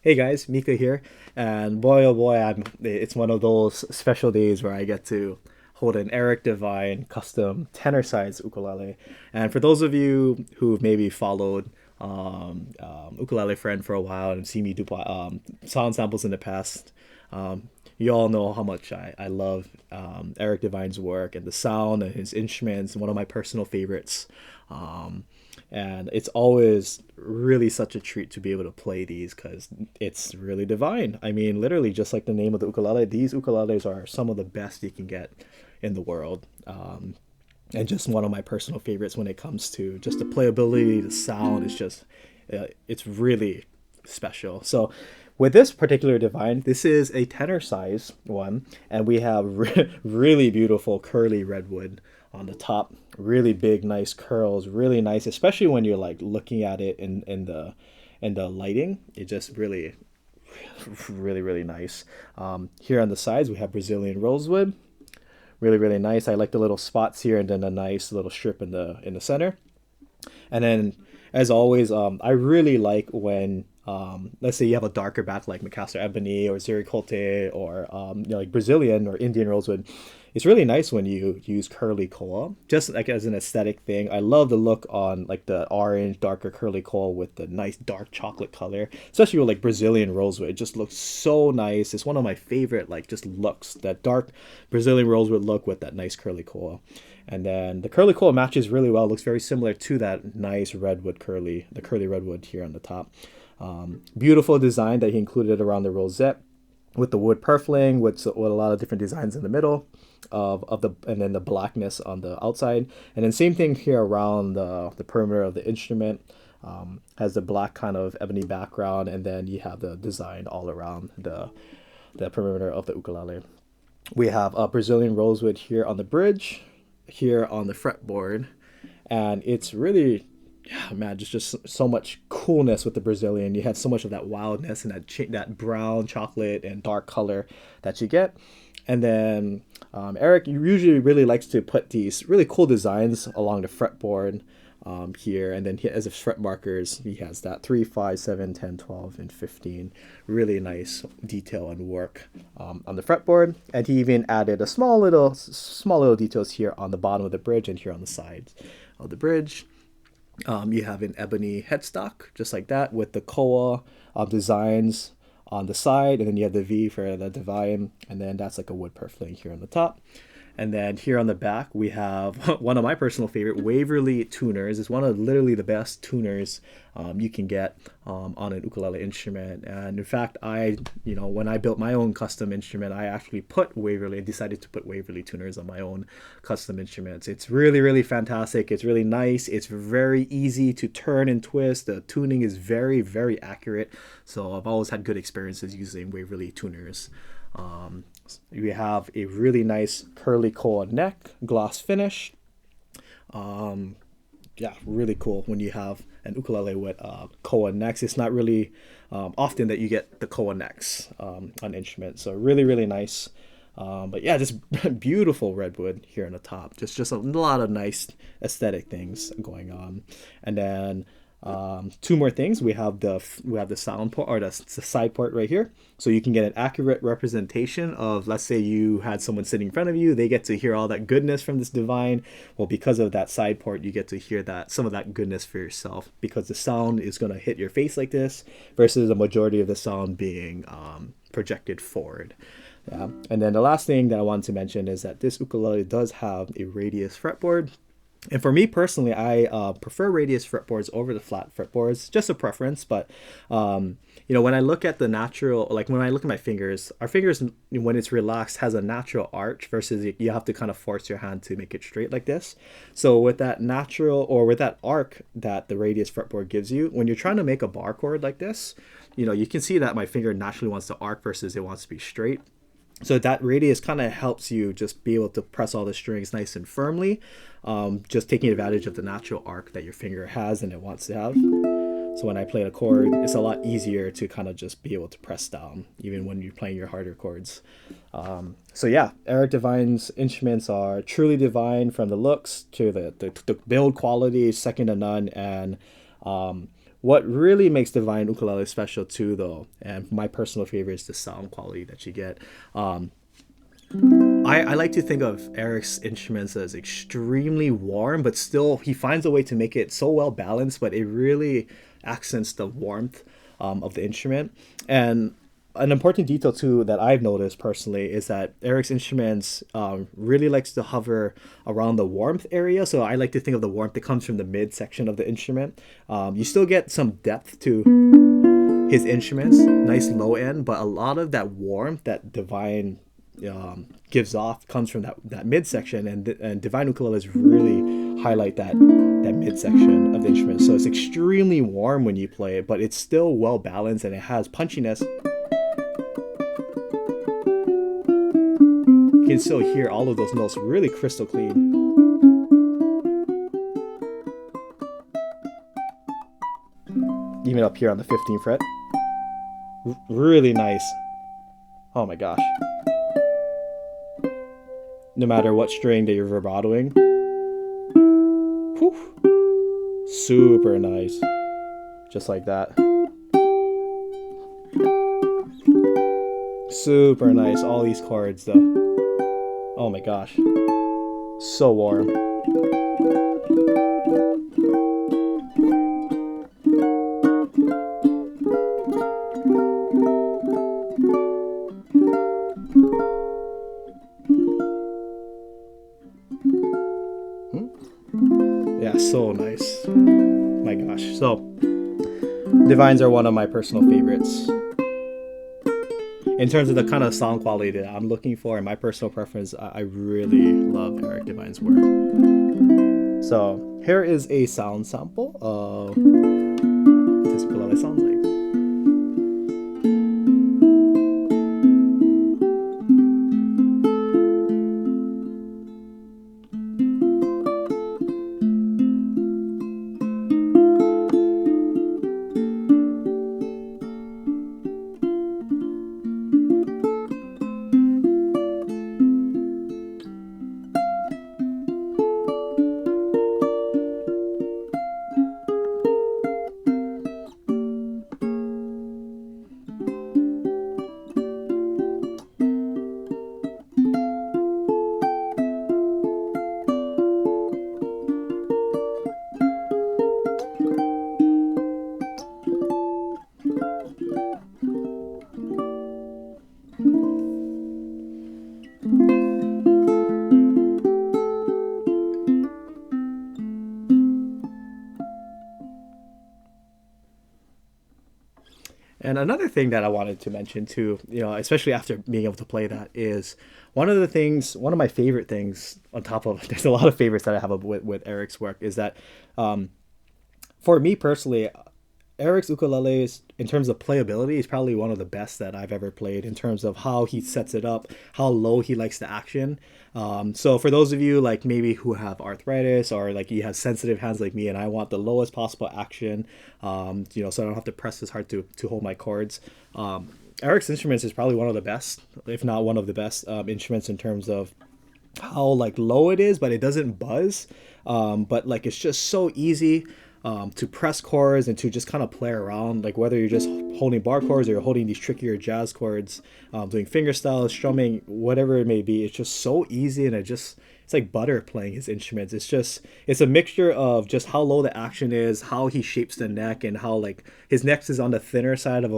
Hey guys, Mika here, and boy oh boy, it's one of those special days where I get to hold an Eric DeVine custom tenor size ukulele. And for those of you who've maybe followed Ukulele Friend for a while and see me do sound samples in the past, you all know how much I love Eric DeVine's work and the sound and his instruments, one of my personal favorites. Um, and it's always really such a treat to be able to play these because it's really divine. I mean, literally, just like the name of the ukulele, these ukuleles are some of the best you can get in the world. And just one of my personal favorites when it comes to just the playability, the sound is just, it's really special. So, with this particular divine, this is a tenor size one, and we have really beautiful curly redwood on the top, really big, nice curls, really nice, especially when you're like looking at it in the lighting. It just really nice. Here on the sides, we have Brazilian rosewood, really nice. I like the little spots here, and then a nice little strip in the center. And then, as always, I really like when, let's say you have a darker back like Macassar ebony or Zericote or like Brazilian or Indian rosewood. It's really nice when you use curly koa, just like as an aesthetic thing. I love the look on like the orange, darker curly koa with the nice dark chocolate color, especially with like Brazilian rosewood. It just looks so nice. It's one of my favorite like just looks, that dark Brazilian rosewood look with that nice curly koa. And then the curly koa matches really well. It looks very similar to that nice redwood the curly redwood here on the top. Beautiful design that he included around the rosette with the wood purfling with a lot of different designs in the middle of the, and then the blackness on the outside, and then same thing here around the perimeter of the instrument. Has the black kind of ebony background, and then you have the design all around the perimeter of the ukulele. We have a Brazilian rosewood here on the bridge, here on the fretboard, and it's really, yeah, man, just so much coolness with the Brazilian. You have so much of that wildness and that brown chocolate and dark color that you get. And then Eric usually really likes to put these really cool designs along the fretboard here. And then as of fret markers, he has that 3, 5, 7, 10, 12, and 15. Really nice detail and work on the fretboard. And he even added a small little details here on the bottom of the bridge and here on the sides of the bridge. You have an ebony headstock, just like that, with the koa designs on the side, and then you have the V for the divine, and then that's like a wood purfling here on the top. And then here on the back, we have one of my personal favorite Waverly tuners. It's one of literally the best tuners you can get on an ukulele instrument. And in fact, when I built my own custom instrument, I actually decided to put Waverly tuners on my own custom instruments. It's really fantastic. It's really nice. It's very easy to turn and twist. The tuning is very accurate. So I've always had good experiences using Waverly tuners. We have a really nice curly koa neck, gloss finish. Yeah, really cool when you have an ukulele with koa necks. It's not really often that you get the koa necks on instruments, so really nice. But yeah, just beautiful redwood here on the top. Just a lot of nice aesthetic things going on, and then two more things. We have the sound port, or the side port right here, so you can get an accurate representation of, let's say you had someone sitting in front of you, they get to hear all that goodness from this divine. Well, because of that side port, you get to hear some of that goodness for yourself, because the sound is going to hit your face like this versus the majority of the sound being projected forward. Yeah. And then the last thing that I wanted to mention is that this ukulele does have a radius fretboard. And for me personally, I prefer radius fretboards over the flat fretboards, just a preference. But when I look at the natural, like when I look at my fingers, our fingers, when it's relaxed, has a natural arch versus you have to kind of force your hand to make it straight like this. So with that natural, or with that arc that the radius fretboard gives you, when you're trying to make a bar chord like this, you can see that my finger naturally wants to arc versus it wants to be straight. So that radius kind of helps you just be able to press all the strings nice and firmly, just taking advantage of the natural arc that your finger has and it wants to have. So when I play a chord, it's a lot easier to kind of just be able to press down, even when you're playing your harder chords. So yeah, Eric DeVine's instruments are truly divine, from the looks to the build quality, second to none, and What really makes DeVine ukulele special too, though, and my personal favorite is the sound quality that you get. Um, I like to think of Eric's instruments as extremely warm, but still he finds a way to make it so well balanced, but it really accents the warmth of the instrument. And an important detail too that I've noticed personally is that Eric's instruments really likes to hover around the warmth area. So I like to think of the warmth that comes from the mid section of the instrument. You still get some depth to his instruments, nice low end, but a lot of that warmth that DeVine gives off comes from that midsection, and DeVine ukuleles really highlight that midsection of the instrument. So it's extremely warm when you play it, but it's still well balanced and it has punchiness. You can still hear all of those notes really crystal clean. Even up here on the 15th fret. Really nice. Oh my gosh. No matter what string that you're vibratoing. Whew. Super nice. Just like that. Super nice. All these chords though. Oh my gosh. So warm. Yeah, so nice. My gosh. So, DeVines are one of my personal favorites. In terms of the kind of sound quality that I'm looking for and my personal preference, I really love Eric DeVine's work. So, here is a sound sample of what this ukulele sounds like. And another thing that I wanted to mention too, especially after being able to play that, is one of my favorite things on top of, there's a lot of favorites that I have with Eric's work, is that for me personally, Eric's ukuleles, in terms of playability, is probably one of the best that I've ever played in terms of how he sets it up, how low he likes the action. So for those of you like maybe who have arthritis or like you have sensitive hands like me, and I want the lowest possible action, so I don't have to press as hard to hold my chords. Eric's instruments is probably one of the best, if not one of the best instruments in terms of how like low it is, but it doesn't buzz. But like it's just so easy to press chords and to just kind of play around, like whether you're just holding bar chords or you're holding these trickier jazz chords, doing finger styles, strumming, whatever it may be. It's just so easy, and it's like butter playing his instruments. It's a mixture of just how low the action is, how he shapes the neck, and how like his neck is on the thinner side of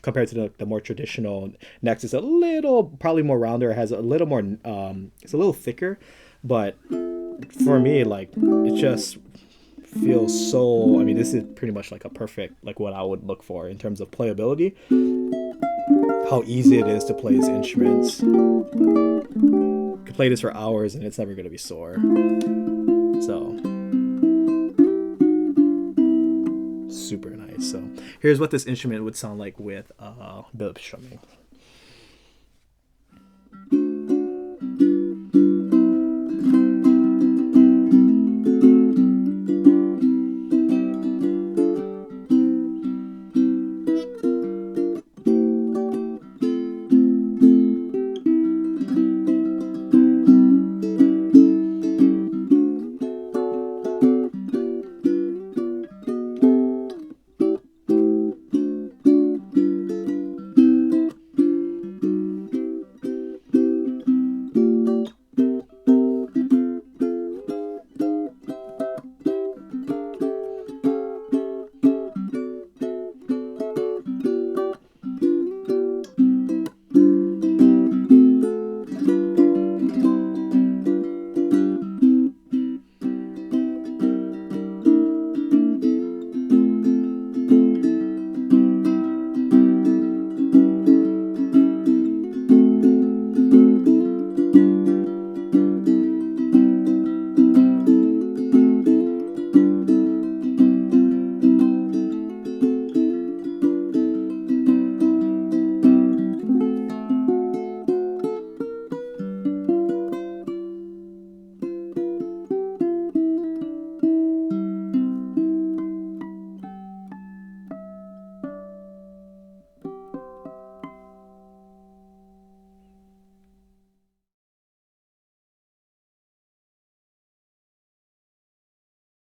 compared to the more traditional necks. It's a little probably more rounder, has a little more it's a little thicker, but for me, like, it just feels so, I mean, this is pretty much like a perfect, like what I would look for in terms of playability, how easy it is to play his instruments. You can play this for hours and it's never going to be sore. So super nice. So here's what this instrument would sound like with a bit of strumming.